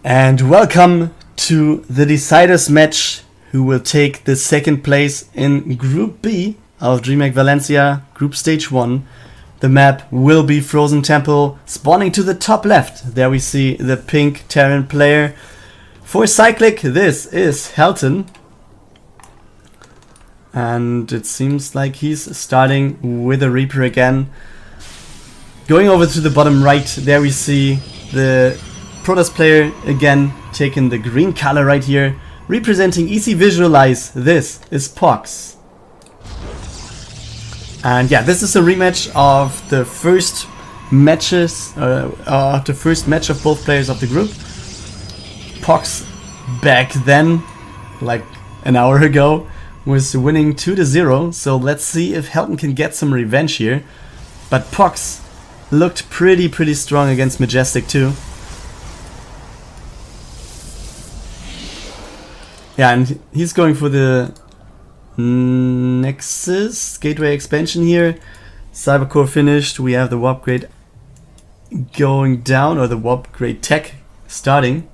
And welcome to the deciders match, who will take the second place in Group B of Dreamhack Valencia, Group Stage 1. The map will be Frozen Temple, spawning to the top left. There we see the pink Terran player. For Cyclic, this is Helten. And it seems like he's starting with a Reaper again. Going over to the bottom right, there we see the Protoss player again, taking the green color right here, representing Easy Visualize. This is POX. And yeah, this is a rematch of the first matches, the first match of both players of the group. POX back then, like an hour ago, was winning 2-0. So let's see if Helten can get some revenge here. But POX looked pretty strong against Majestic too. Yeah, and he's going for the Nexus Gateway expansion here. Cybercore finished. We have the warp grade going down, or the warp grade tech starting.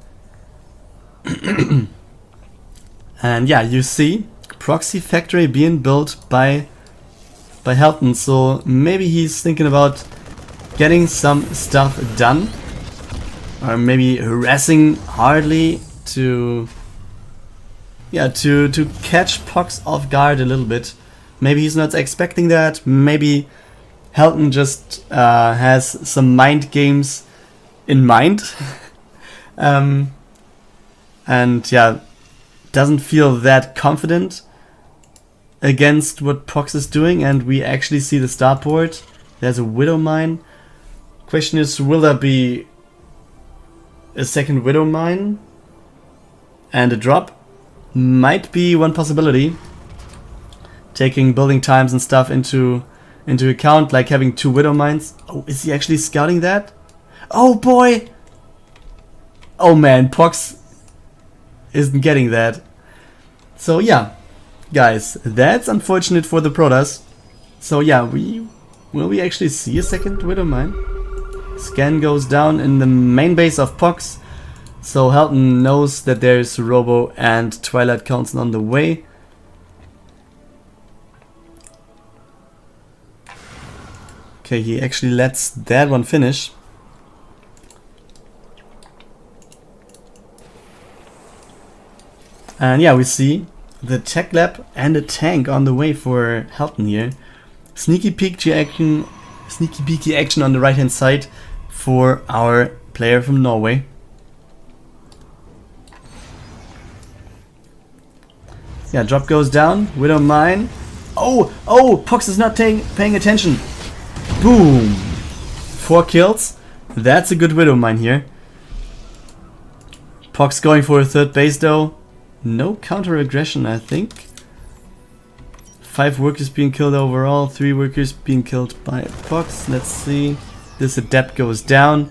And yeah, you see Proxy Factory being built by Helten. So maybe he's thinking about getting some stuff done, or maybe harassing hardly to catch POX off guard a little bit. Maybe he's not expecting that. Maybe Helten just has some mind games in mind. And yeah, doesn't feel that confident against what POX is doing. And we actually see the starport. There's a Widow Mine. Question is, will there be a second Widow Mine and a drop? Might be one possibility, taking building times and stuff into account, like having 2 Widow Mines. Oh, is he actually scouting that? Oh boy! Oh man, POX isn't getting that. So yeah, guys, that's unfortunate for the Protoss. So yeah, will we actually see a second Widow Mine? Scan goes down in the main base of POX. So Helten knows that there's Robo and Twilight Council on the way. Okay, he actually lets that one finish. And yeah, we see the tech lab and a tank on the way for Helten here. Sneaky peeky action on the right hand side for our player from Norway. Yeah, drop goes down. Widow Mine. Oh, POX is not paying attention. Boom. 4 kills. That's a good Widow Mine here. POX going for a third base though. No counter aggression, I think. 5 workers being killed overall. 3 workers being killed by POX. Let's see. This adept goes down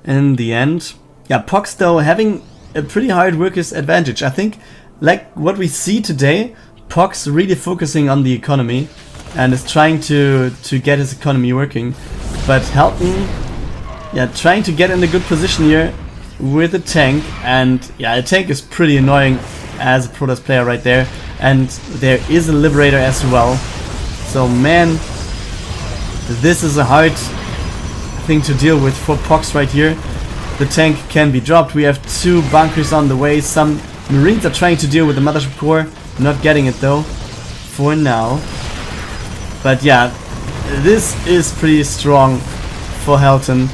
in the end. Yeah, POX though having a pretty hard workers advantage. I think, like what we see today, POX really focusing on the economy and is trying to get his economy working. But Helten, yeah, trying to get in a good position here with a tank. And yeah, a tank is pretty annoying as a Protoss player right there. And there is a Liberator as well. So man, this is a hard thing to deal with for POX right here. The tank can be dropped. We have 2 bunkers on the way. Some Marines are trying to deal with the mothership core, not getting it though, for now. But yeah, this is pretty strong for Helten.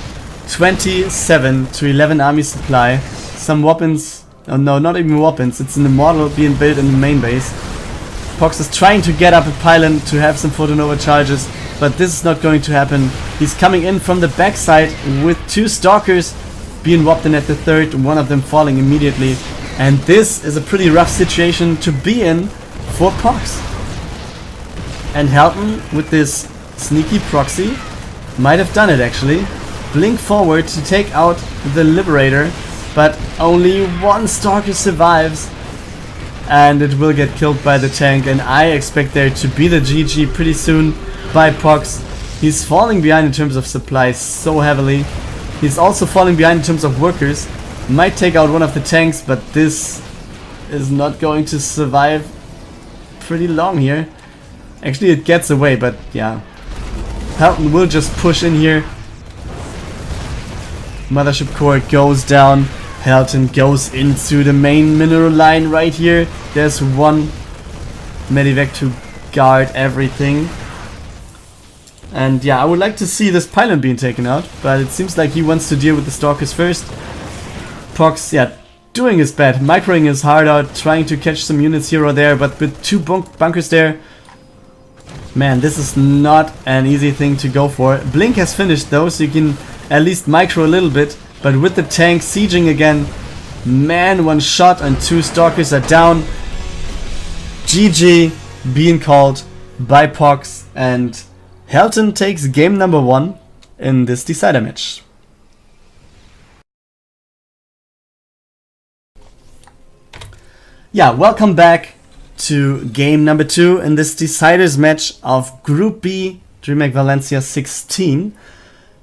27 to 11 army supply. Some weapons, oh no, not even weapons, it's an immortal being built in the main base. POX is trying to get up a pylon to have some photonova charges, but this is not going to happen. He's coming in from the backside with 2 stalkers being whopped in at the third, one of them falling immediately. And this is a pretty rough situation to be in for POX. And Helten, with this sneaky proxy, might have done it actually. Blink forward to take out the Liberator, but only 1 Stalker survives. And it will get killed by the tank, and I expect there to be the GG pretty soon by POX. He's falling behind in terms of supplies so heavily. He's also falling behind in terms of workers. Might take out one of the tanks, but this is not going to survive pretty long here. Actually, it gets away, but yeah. Helten will just push in here. Mothership core goes down. Helten goes into the main mineral line right here. There's one medivac to guard everything. And yeah, I would like to see this pylon being taken out, but it seems like he wants to deal with the stalkers first. POX, yeah, doing his best, microing his heart out, trying to catch some units here or there, but with two bunkers there, man, this is not an easy thing to go for. Blink has finished though, so you can at least micro a little bit, but with the tank sieging again, man, one shot and two stalkers are down. GG being called by POX, and Helten takes game number 1 in this decider match. Yeah, welcome back to game number 2 in this deciders match of Group B, Dreamhack Valencia 16.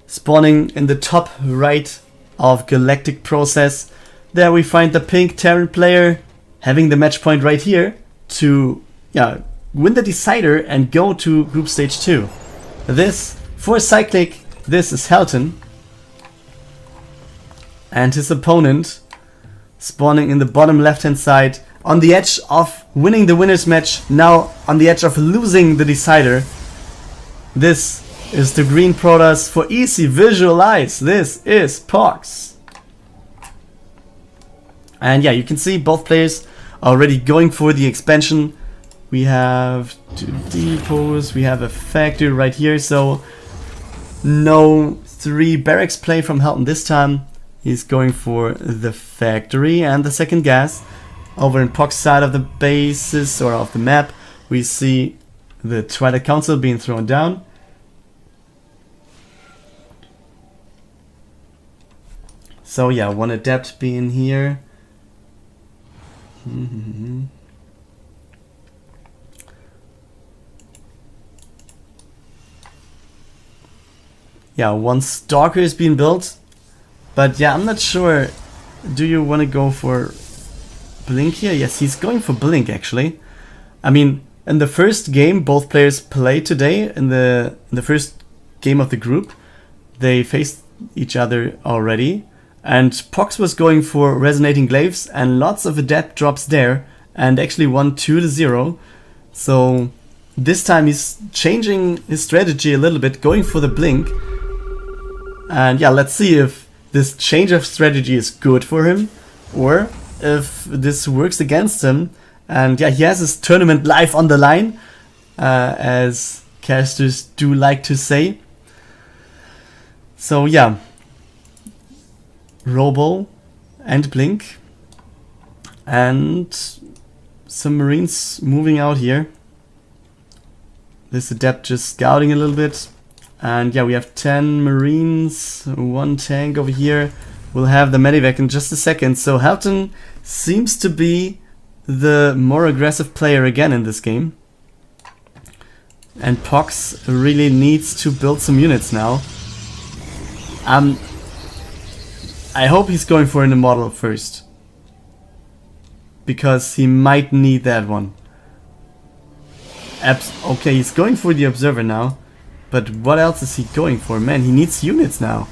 Spawning in the top right of Galactic Process. There we find the pink Terran player having the match point right here to win the decider and go to Group Stage 2. This, for Cyclic, this is Helten. And his opponent spawning in the bottom left hand side, on the edge of winning the winners match, now on the edge of losing the decider. This is the green Protoss. For easy visualize, this is POX. And yeah, you can see both players already going for the expansion. We have 2 depots, we have a factory right here, so no 3 barracks play from Helten this time. He's going for the factory and the second gas. Over in POX side of the bases or of the map, we see the Twilight Council being thrown down. So yeah, one adept being here. Yeah, one stalker is being built. But yeah, I'm not sure. Do you want to go for Blink here? Yes, he's going for Blink actually. I mean, in the first game both players played today, in the first game of the group, they faced each other already. And POX was going for Resonating Glaives and lots of adept drops there, and actually won 2-0. So this time he's changing his strategy a little bit, going for the Blink. And yeah, let's see if this change of strategy is good for him or if this works against him. And yeah, he has his tournament life on the line, as casters do like to say. So yeah, Robo and Blink and some Marines moving out here. This adept just scouting a little bit. And yeah, we have 10 Marines, 1 tank over here. We'll have the medivac in just a second. So Helten seems to be the more aggressive player again in this game. And POX really needs to build some units now. I hope he's going for an immortal first, because he might need that one. Okay, he's going for the observer now, but what else is he going for? Man, he needs units now.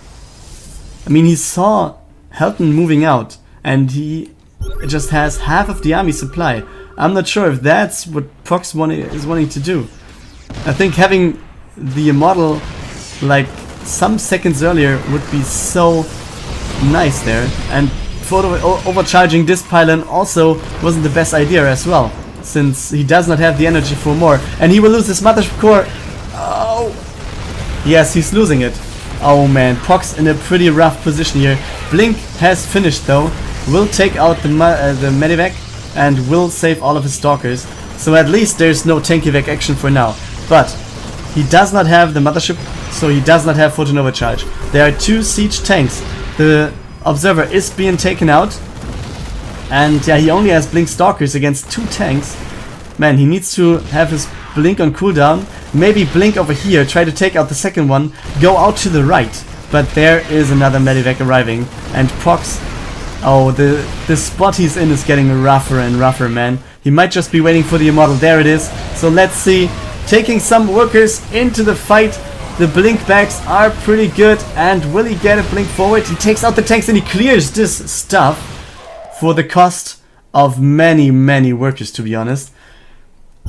I mean, he saw Helten moving out and he just has half of the army supply. I'm not sure if that's what POX is wanting to do. I think having the immortal like some seconds earlier would be so nice there, and overcharging this pylon also wasn't the best idea as well, since he does not have the energy for more, and he will lose his mothership core. Oh, yes, he's losing it. Oh man, POX in a pretty rough position here. Blink has finished though, will take out the medivac and will save all of his stalkers, so at least there's no tank evac action for now. But he does not have the mothership, so he does not have photon overcharge. There are 2 siege tanks. The observer is being taken out, and yeah, he only has blink stalkers against 2 tanks. Man, he needs to have his blink on cooldown. Maybe blink over here, try to take out the second one, go out to the right. But there is another medivac arriving, and POX Oh, the spot he's in is getting rougher and rougher, man. He might just be waiting for the immortal. There it is. So let's see. Taking some workers into the fight. The blink backs are pretty good. And will he get a blink forward? He takes out the tanks and he clears this stuff for the cost of many, many workers, to be honest.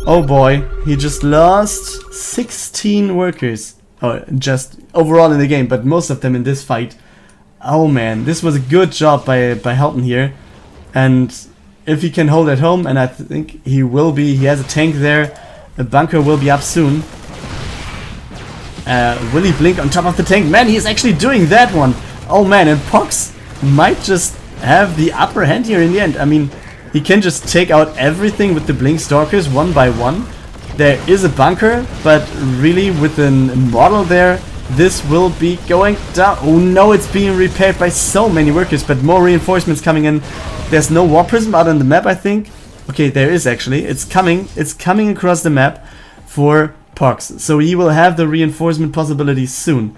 Oh boy, he just lost 16 workers. Oh, just overall in the game, but most of them in this fight. Oh man, this was a good job by Helten here. And if he can hold at home, and I think he will be, he has a tank there. A bunker will be up soon. Will he blink on top of the tank? Man, he's actually doing that one. Oh man, and POX might just have the upper hand here in the end. I mean, he can just take out everything with the blink stalkers one by one. There is a bunker, but really with an immortal there, this will be going down. Oh no, it's being repaired by so many workers, but more reinforcements coming in. There's no war prism out on the map, I think. Okay, there is actually. It's coming across the map for POX. So he will have the reinforcement possibilities soon.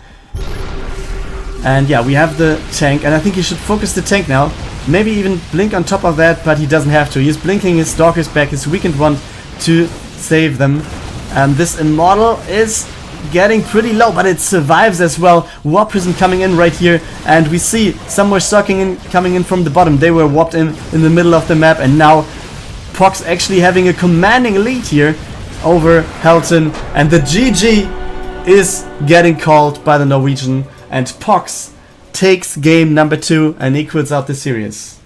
And yeah, we have the tank, and I think he should focus the tank now. Maybe even blink on top of that, but he doesn't have to. He's blinking his stalkers back, his weakened one, to save them. And this immortal is getting pretty low, but it survives as well. War prism coming in right here, and we see some more stalking coming in from the bottom. They were warped in the middle of the map, and now POX actually having a commanding lead here over Helten, and the GG is getting called by the Norwegian, and POX takes game number 2 and equals out the series.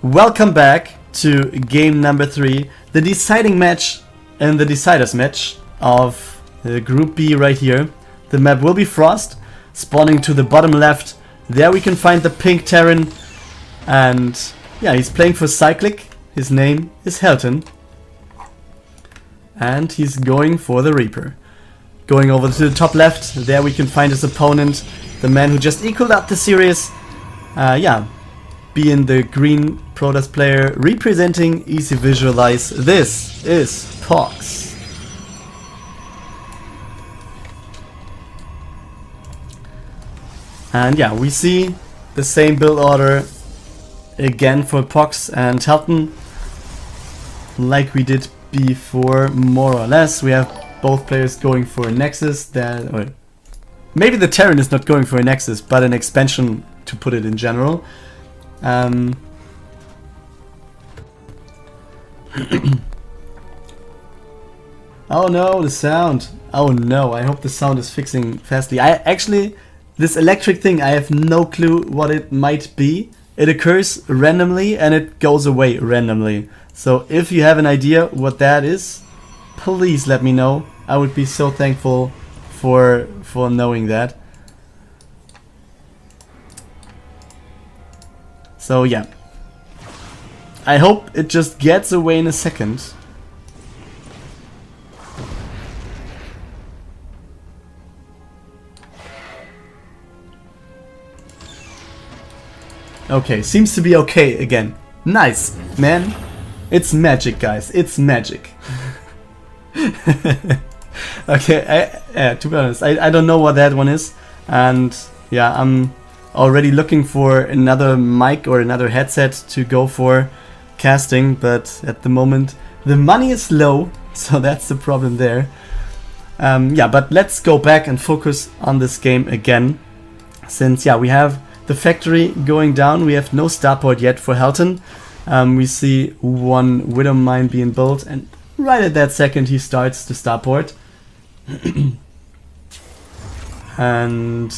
Welcome back to game number 3, the deciding match and the deciders match of Group B right here. The map will be Frost, spawning to the bottom left. There we can find the pink Terran, and yeah, he's playing for Cyclic. His name is Helten, and he's going for the Reaper. Going over to the top left, there we can find his opponent, the man who just equaled out the series. Yeah, being the green Protoss player, representing Easy Visualize. This is POX. And yeah, we see the same build order again for POX and Helten, like we did before, more or less. We have both players going for a Nexus. Or maybe the Terran is not going for a Nexus, but an expansion, to put it in general. Oh no, the sound. Oh no, I hope the sound is fixing fastly. This electric thing, I have no clue what it might be. It occurs randomly and it goes away randomly. So if you have an idea what that is, please let me know. I would be so thankful for knowing that. So yeah, I hope it just gets away in a second. Okay, seems to be okay again. Nice, man. It's magic, guys. It's magic. Okay, to be honest, I don't know what that one is. And yeah, I'm already looking for another mic or another headset to go for casting. But at the moment, the money is low. So that's the problem there. Yeah, but let's go back and focus on this game again. Since, yeah, we have the factory going down. We have no starport yet for Helten. We see one Widow Mine being built, and right at that second he starts the starport. And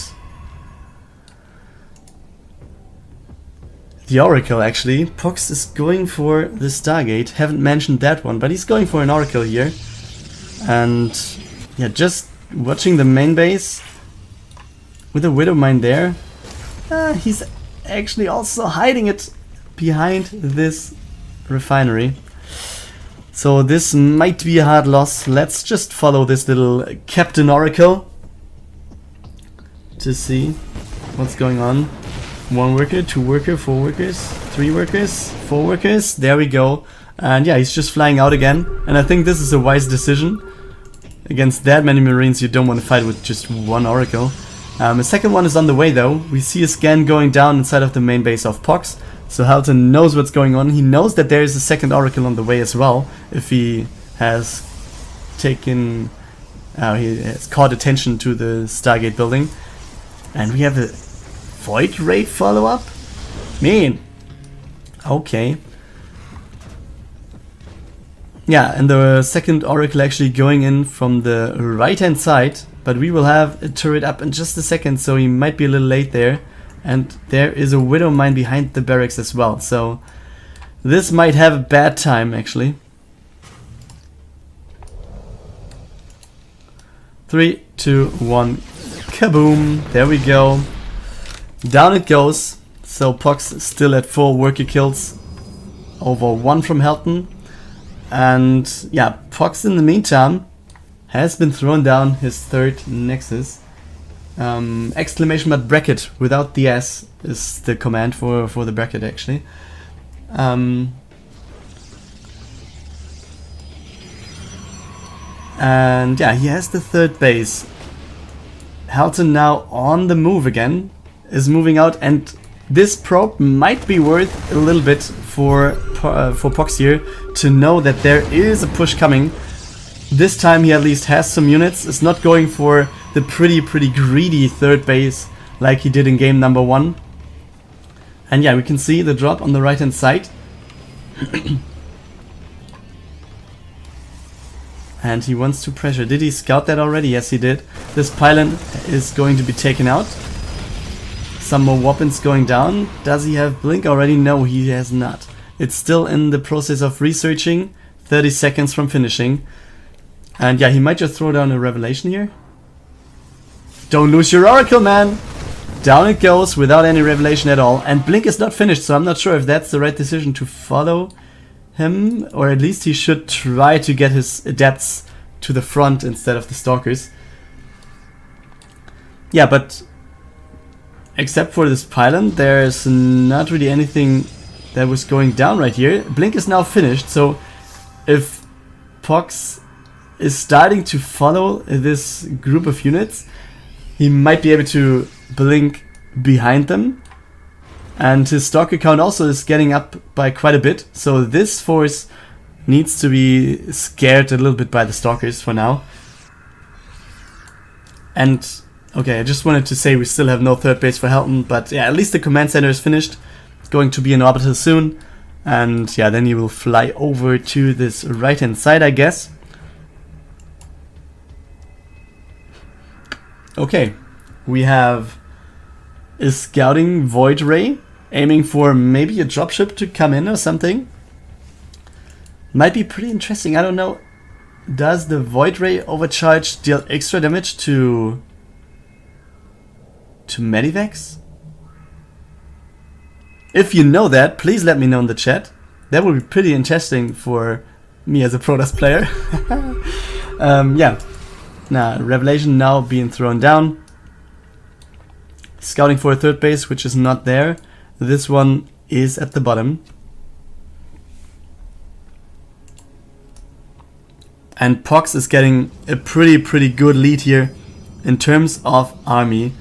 the Oracle, actually. POX is going for the Stargate. Haven't mentioned that one, but he's going for an Oracle here. And yeah, just watching the main base with a Widow Mine there. He's actually also hiding it behind this refinery. So this might be a hard loss. Let's just follow this little Captain Oracle to see what's going on. 1 worker, 2 worker, 4 workers, 3 workers, 4 workers. There we go. And yeah, he's just flying out again. And I think this is a wise decision. Against that many Marines, you don't want to fight with just one Oracle. The second one is on the way though. We see a scan going down inside of the main base of POX. So Helten knows what's going on. He knows that there is a second Oracle on the way as well. If he has taken... he has caught attention to the Stargate building. And we have a Void Raid follow-up? Man. Okay. Yeah, and the second Oracle actually going in from the right-hand side. But we will have a turret up in just a second, so he might be a little late there. And there is a Widow Mine behind the barracks as well. So this might have a bad time, actually. 3, 2, 1, kaboom! There we go. Down it goes. So POX still at 4 worker kills, over 1 from Helten. And yeah, POX in the meantime has been thrown down his third Nexus. Exclamation mark bracket without the S is the command for the bracket actually. And yeah, he has the third base. Helten now on the move again, is moving out, and this probe might be worth a little bit for POX here to know that there is a push coming. This time he at least has some units. It's not going for the pretty greedy third base like he did in game number 1. And yeah, we can see the drop on the right hand side. And he wants to pressure. Did he scout that already? Yes, he did. This pylon is going to be taken out. Some more weapons going down. Does he have blink already? No, he has not. It's still in the process of researching. 30 seconds from finishing. And yeah, he might just throw down a revelation here. Don't lose your Oracle, man! Down it goes without any revelation at all. And blink is not finished, so I'm not sure if that's the right decision to follow him. Or at least he should try to get his adepts to the front instead of the stalkers. Yeah, but except for this pylon, there's not really anything that was going down right here. Blink is now finished, so if POX is starting to follow this group of units, he might be able to blink behind them. And his stalker count also is getting up by quite a bit, so this force needs to be scared a little bit by the stalkers for now. And okay, I just wanted to say we still have no third base for Helten, but yeah, at least the command center is finished. Going to be in orbital soon. And yeah, then he will fly over to this right hand side, I guess. Okay, we have a scouting Void Ray, aiming for maybe a dropship to come in or something. Might be pretty interesting, I don't know. Does the Void Ray overcharge deal extra damage to Medivacs? If you know that, please let me know in the chat. That would be pretty interesting for me as a Protoss player. Yeah. Now, Revelation now being thrown down. Scouting for a third base, which is not there. This one is at the bottom. And POX is getting a pretty good lead here in terms of army.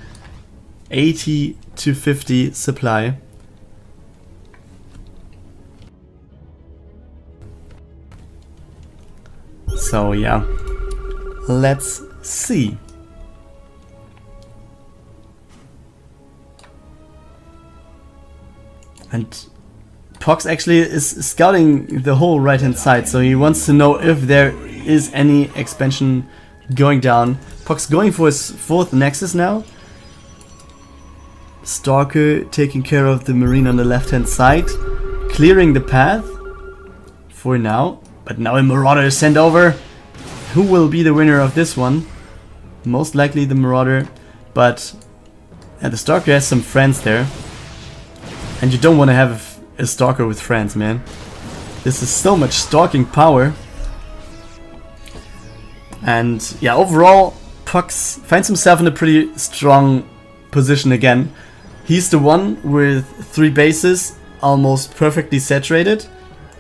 80 to 50 supply. So yeah, let's see. And POX actually is scouting the whole right hand side, so he wants to know if there is any expansion going down. POX going for his fourth Nexus now. Stalker taking care of the Marine on the left hand side, clearing the path for now. But now a Marauder is sent over. Who will be the winner of this one? Most likely the Marauder, but the Stalker has some friends there. And you don't want to have a Stalker with friends, man. This is so much stalking power. And yeah, overall, POX finds himself in a pretty strong position again. He's the one with 3 bases, almost perfectly saturated.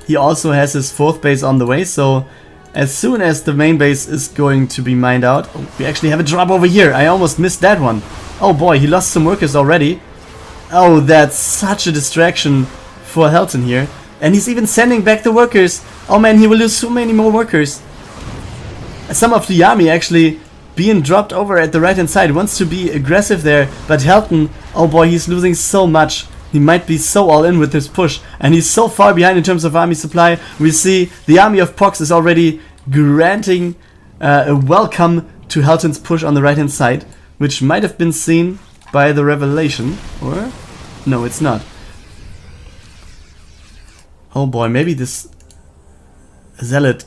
He also has his 4th base on the way, so as soon as the main base is going to be mined out. Oh, we actually have a drop over here. I almost missed that one. Oh boy, he lost some workers already. Oh, that's such a distraction for Helten here. And he's even sending back the workers. Oh man, he will lose so many more workers. Some of the army actually being dropped over at the right hand side. Wants to be aggressive there, but Helten, oh boy, he's losing so much. He might be so all in with this push, and he's so far behind in terms of army supply. We see the army of POX is already granting a welcome to Helten's push on the right hand side, which might have been seen by the revelation, or no, it's not. Oh boy, maybe this zealot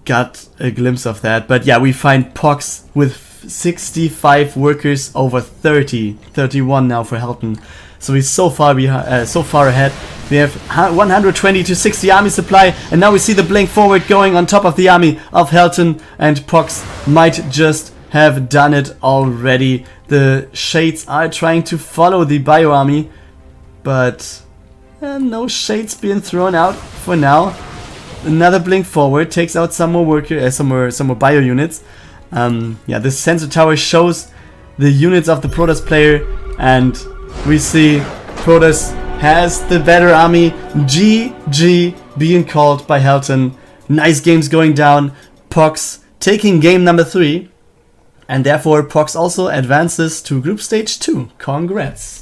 got a glimpse of that, but yeah, we find POX with 65 workers over 31 now for Helten. So he's so far behind, so far ahead. We have 120 to 60 army supply, and now we see the blink forward going on top of the army of Helten, and POX might just have done it already. The shades are trying to follow the bio army, but no shades being thrown out for now. Another blink forward takes out some more some more bio units. Yeah, this sensor tower shows the units of the Protoss player, and we see Protoss has the better army. GG being called by Helten. Nice games going down. POX taking game number 3, and therefore POX also advances to Group Stage 2. Congrats.